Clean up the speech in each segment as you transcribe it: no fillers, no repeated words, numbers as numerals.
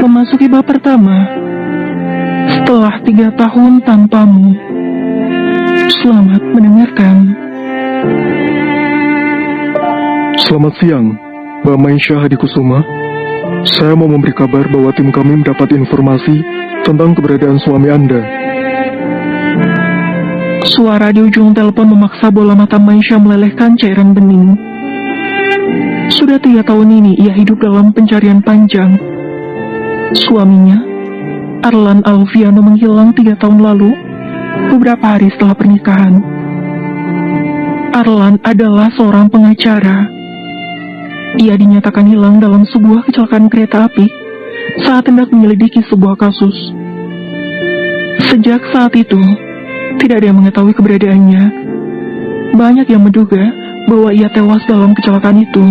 memasuki bab pertama. Setelah 3 tahun tanpamu. Selamat mendengarkan. Selamat siang, Mbak Maisha Hadikusuma. Saya mau memberi kabar bahwa tim kami mendapat informasi tentang keberadaan suami Anda. Suara di ujung telepon memaksa bola mata Maisha melelehkan cairan bening. Sudah 3 tahun ini ia hidup dalam pencarian panjang. Suaminya, Arlan Alfiano, menghilang 3 tahun lalu, beberapa hari setelah pernikahan. Arlan adalah seorang pengacara. Ia dinyatakan hilang dalam sebuah kecelakaan kereta api saat hendak menyelidiki sebuah kasus. Sejak saat itu, tidak ada yang mengetahui keberadaannya. Banyak yang menduga bahwa ia tewas dalam kecelakaan itu.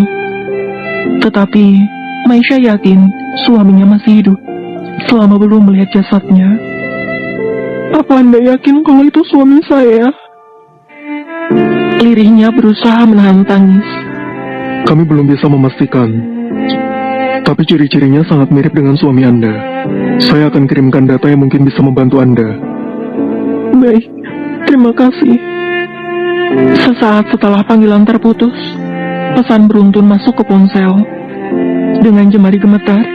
Tetapi, Maisha yakin suaminya masih hidup selama belum melihat jasadnya. Apa Anda yakin kalau itu suami saya? Lirihnya berusaha menahan tangis. Kami belum bisa memastikan, tapi ciri-cirinya sangat mirip dengan suami Anda. Saya akan kirimkan data yang mungkin bisa membantu Anda. Baik, terima kasih. Sesaat setelah panggilan terputus, pesan beruntun masuk ke ponsel. Dengan jemari gemetar,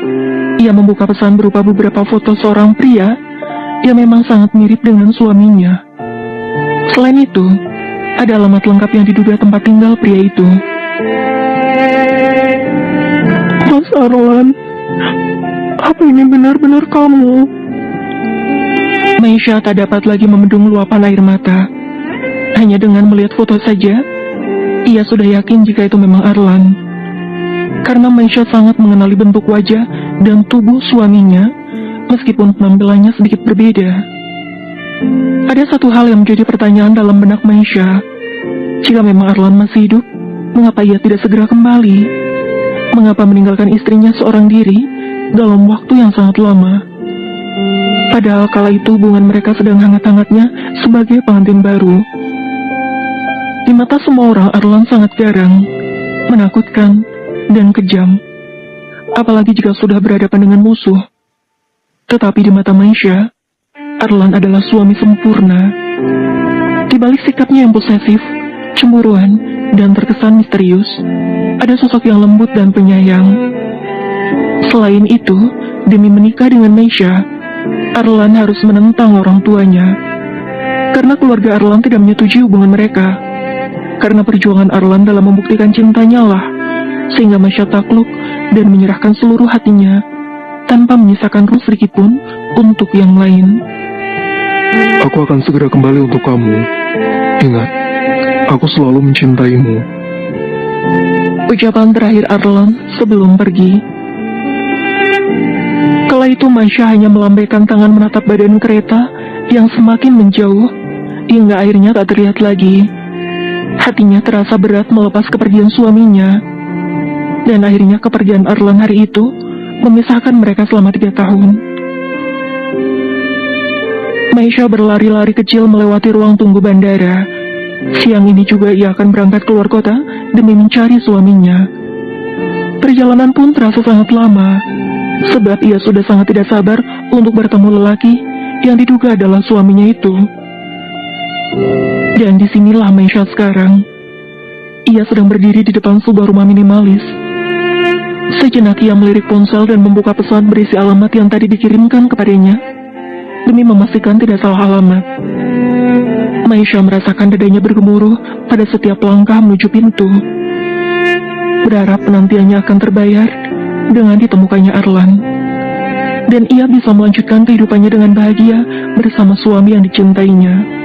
ia membuka pesan berupa beberapa foto seorang pria yang memang sangat mirip dengan suaminya. Selain itu, ada alamat lengkap yang diduga tempat tinggal pria itu. Mas Arlan, apa ini benar-benar kamu? Maisha tak dapat lagi membendung luapan air mata. Hanya dengan melihat foto saja, ia sudah yakin jika itu memang Arlan. Karena Maisha sangat mengenali bentuk wajah dan tubuh suaminya, meskipun penampilannya sedikit berbeda. Ada satu hal yang menjadi pertanyaan dalam benak Maisha. Jika memang Arlan masih hidup, mengapa ia tidak segera kembali? Mengapa meninggalkan istrinya seorang diri dalam waktu yang sangat lama? Padahal kala itu hubungan mereka sedang hangat-hangatnya sebagai pengantin baru. Di mata semua orang, Arlan sangat garang, menakutkan, dan kejam. Apalagi jika sudah berhadapan dengan musuh. Tetapi di mata Maisha, Arlan adalah suami sempurna. Di balik sikapnya yang posesif, cemburuan, dan terkesan misterius, ada sosok yang lembut dan penyayang. Selain itu, demi menikah dengan Maisha, Arlan harus menentang orang tuanya. Karena keluarga Arlan tidak menyetujui hubungan mereka. Karena perjuangan Arlan dalam membuktikan cintanya lah, sehingga Maisha takluk dan menyerahkan seluruh hatinya, tanpa menyisakan ruh sedikit pun untuk yang lain. Aku akan segera kembali untuk kamu. Ingat, aku selalu mencintaimu. Ucapan terakhir Arlan sebelum pergi. Kala itu Maisha hanya melambaikan tangan menatap badan kereta yang semakin menjauh, hingga akhirnya tak terlihat lagi. Hatinya terasa berat melepas kepergian suaminya. Dan akhirnya kepergian Arlan hari itu memisahkan mereka selama 3 tahun. Maisha berlari-lari kecil melewati ruang tunggu bandara. Siang ini juga ia akan berangkat keluar kota demi mencari suaminya. Perjalanan pun terasa sangat lama, sebab ia sudah sangat tidak sabar untuk bertemu lelaki yang diduga adalah suaminya itu. Dan disinilah Maisha sekarang. Ia sedang berdiri di depan sebuah rumah minimalis. Sejenak ia melirik ponsel dan membuka pesan berisi alamat yang tadi dikirimkan kepadanya, demi memastikan tidak salah alamat. Maisha merasakan dadanya bergemuruh pada setiap langkah menuju pintu. Berharap penantiannya akan terbayar dengan ditemukannya Arlan. Dan ia bisa melanjutkan kehidupannya dengan bahagia bersama suami yang dicintainya.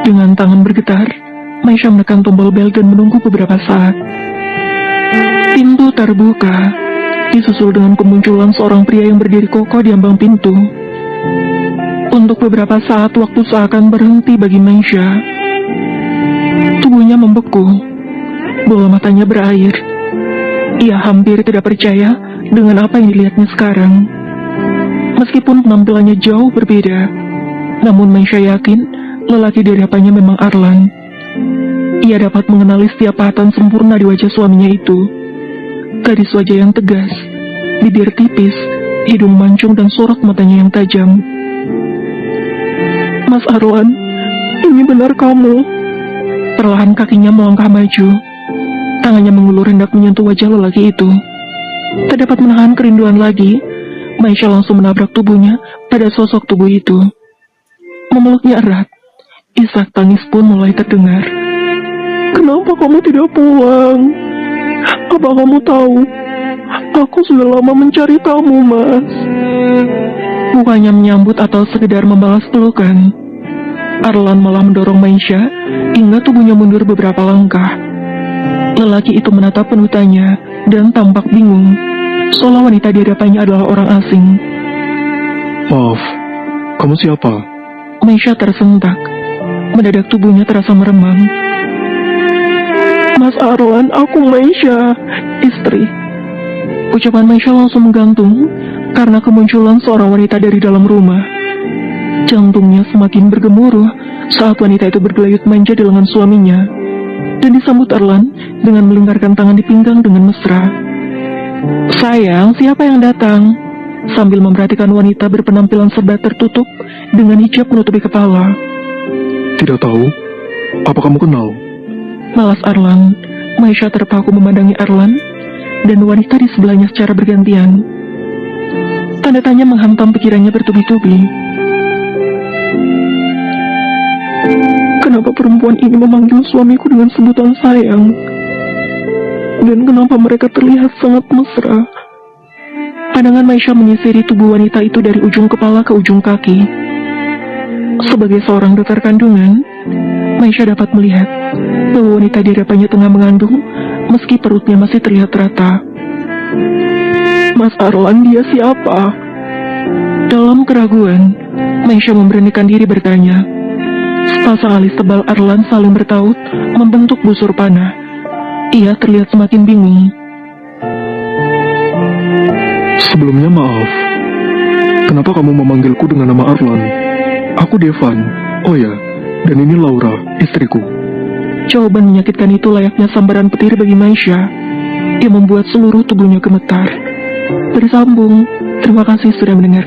Dengan tangan bergetar, Maisha menekan tombol bel dan menunggu beberapa saat. Pintu terbuka, disusul dengan kemunculan seorang pria yang berdiri kokoh di ambang pintu. Untuk beberapa saat waktu seakan berhenti bagi Maisha. Tubuhnya membeku, bola matanya berair. Ia hampir tidak percaya dengan apa yang dilihatnya sekarang. Meskipun penampilannya jauh berbeda, namun Maisha yakin lelaki di hadapannya memang Arlan. Ia dapat mengenali setiap pahatan sempurna di wajah suaminya itu. Gadis wajah yang tegas, bibir tipis, hidung mancung dan sorot matanya yang tajam. Mas Arlan, ini benar kamu. Perlahan kakinya melangkah maju. Tangannya mengulur hendak menyentuh wajah lelaki itu. Tak dapat menahan kerinduan lagi, Maisha langsung menabrak tubuhnya pada sosok tubuh itu. Memeluknya erat, isak tangis pun mulai terdengar. Kenapa kamu tidak pulang? Apa kamu tahu? Aku sudah lama mencari kamu, Mas. Bukannya menyambut atau sekedar membalas pelukan, Arlan malah mendorong Maisha hingga tubuhnya mundur beberapa langkah. Lelaki itu menatap penutannya dan tampak bingung, seolah wanita di hadapannya adalah orang asing. Maaf, kamu siapa? Maisha tersentak. Mendadak tubuhnya terasa meremang. Mas Arlan, aku Maisha, istri. Ucapan Maisha langsung menggantung karena kemunculan seorang wanita dari dalam rumah. Jantungnya semakin bergemuruh saat wanita itu bergelayut manja di lengan suaminya, dan disambut Arlan dengan melingkarkan tangan di pinggang dengan mesra. Sayang, siapa yang datang? Sambil memperhatikan wanita berpenampilan serba tertutup dengan hijab menutupi kepala. Tidak tahu. Apa kamu kenal? Malas Arlan. Maisha terpaku memandangi Arlan dan wanita di sebelahnya secara bergantian. Tanda tanya menghantam pikirannya bertubi-tubi. Kenapa perempuan ini memanggil suamiku dengan sebutan sayang? Dan kenapa mereka terlihat sangat mesra? Pandangan Maisha menyisiri tubuh wanita itu dari ujung kepala ke ujung kaki. Sebagai seorang dokter kandungan, Maisha dapat melihat bahwa wanita di hadapannya tengah mengandung meski perutnya masih terlihat rata. Mas Arlan, dia siapa? Dalam keraguan, Maisha memberanikan diri bertanya. Sepasang alis tebal Arlan saling bertaut membentuk busur panah. Ia terlihat semakin bingung. Sebelumnya maaf. Kenapa kamu memanggilku dengan nama Arlan? Aku Devan. Oh ya, dan ini Laura, istriku. Jawaban menyakitkan itu layaknya sambaran petir bagi Maisha. Ia membuat seluruh tubuhnya gemetar. Bersambung, terima kasih sudah mendengarkan.